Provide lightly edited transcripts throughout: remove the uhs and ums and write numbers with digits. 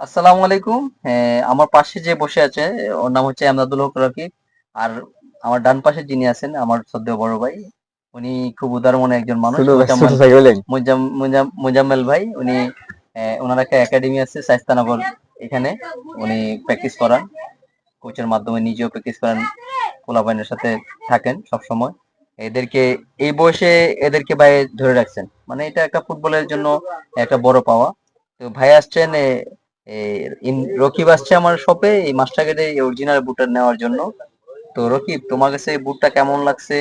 আসসালামু আলাইকুম। আমার পাশে যে বসে আছে ওর নাম হচ্ছে আমদাদুল হক রকিব। আর আমার ডান পাশে যিনি আছেন আমার শ্রদ্ধেয় বড় ভাই, উনি খুব উদার মনের একজন মানুষ। ছোট ভাই বলেন। মুজাম্মেল ভাই, উনি ওনার একটা একাডেমি আছে শায়েস্তানগর, এখানে উনি প্র্যাকটিস করান, কোচের মাধ্যমে নিজেও প্র্যাকটিস করেন, পোলাপাইনের সাথে থাকেন সব সময়। এদেরকে এই বয়সে এদেরকে ভাই ধরে রাখছেন, মানে এটা একটা ফুটবলের জন্য একটা বড় পাওয়া। তো ভাই আসছেন, রকিব আসছে আমার শপে এই মাস্টারগেটে অরিজিনাল বুটটা নেওয়ার জন্য। তো রকিব, তোমার কাছে এই বুটটা কেমন লাগছে?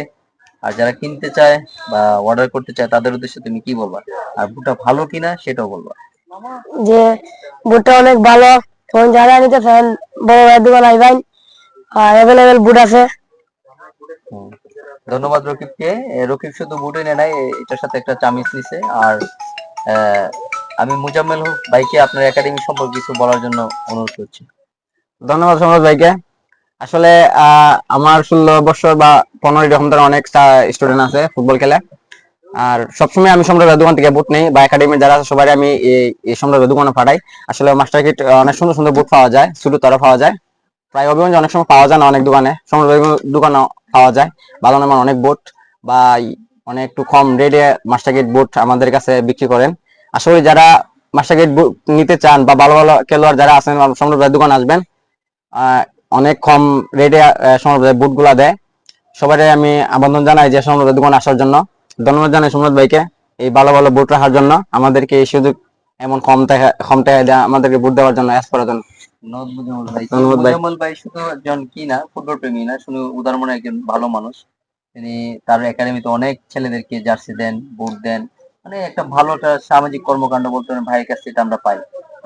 আর যারা কিনতে চায় বা অর্ডার করতে চায় তাদের উদ্দেশ্যে তুমি কি বলবা? আর বুটটা ভালো কিনা সেটাও বলবা। যে বুটটা অনেক ভালো। তখন যারা নিতে চান বড় ভাইয়ের দোকান আইবেন, আর অ্যাভেলেবেল বুট আছে। হুম। ধন্যবাদ রকিবকে। রকিব শুধু বুটই নেয় নাই, এটার সাথে একটা চামিচ নিছে। আর আহ, আমি মুজাম্মেল হক ভাইকে আপনার একাডেমি সম্পর্কে কিছু বলার জন্য অনুরোধ করছি। ধন্যবাদ সম্রাট ভাইকে। আসলে আমার 16 বছর বা 15 এরকম ধরনের অনেক স্টুডেন্ট আছে ফুটবল খেলে। আর সবসময় আমি সম্রাট ভাইয়ের দোকান থেকে বুট নেই, বা একাডেমি যারা আছে সবাই আমি এই সম্রাট ভাইয়ের দোকানে পাঠাই। আসলে মাস্টার কিট অনেক সুন্দর সুন্দর বুট পাওয়া যায়, ছোট তারা পাওয়া যায়। প্রায় অভিগঞ্জে অনেক সময় পাওয়া যায় না, অনেক দোকানে সম্রাট ভাইয়ের দোকানে পাওয়া যায় ভালো নামের অনেক বুট, বা অনেক একটু কম রেটে মাস্টার কিট বুট আমাদের কাছে বিক্রি করেন। আসলে যারা মাস্টার কিট বুট নিতে চান বা ভালো ভালো খেলোয়াড় যারা আছেন সম্রাট ভাইয়ের দোকানে আসবেন। আহ, অনেক কম রেটে সম্রাট ভাই বুট গুলা দেয়। সবাই আমি আবেদন জানাই যে সম্রাট ভাইয়ের দোকানে আসার জন্য। ধন্যবাদ জানাই সম্রাট ভাইকে এই ভালো ভালো বুট রাখার জন্য, আমাদেরকে এই সুযোগ এমন কম টাকা দেওয়া, আমাদেরকে বুট দেওয়ার জন্য, অ্যাস করার জন্য। নদ মুজাম্মল ভাই, ধন্যবাদ ভাই। মুজাম্মল ভাই শুধু একজন কি না ফুটবল প্রেমী না, শুধু উদার মনের একজন ভালো মানুষ। তিনি তার একাডেমিতে অনেক ছেলেদেরকে জার্সি দেন, বুট দেন, মানে একটা ভালো একটা সামাজিক কর্মকাণ্ড বলতে পারেন ভাইয়ের কাছ থেকে আমরা পাই।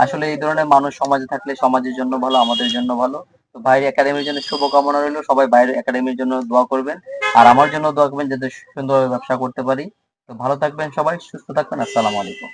আসলে এই ধরনের মানুষ সমাজে থাকলে সমাজের জন্য ভালো, আমাদের জন্য ভালো। তো ভাইয়ের একাডেমির জন্য শুভকামনা রইলো, সবাই ভাইয়ের একাডেমির জন্য দোয়া করবেন। আর আমার জন্য দোয়া করবেন যাতে সুন্দরভাবে ব্যবসা করতে পারি। তো ভালো থাকবেন সবাই, সুস্থ থাকবেন। আসসালামু আলাইকুম।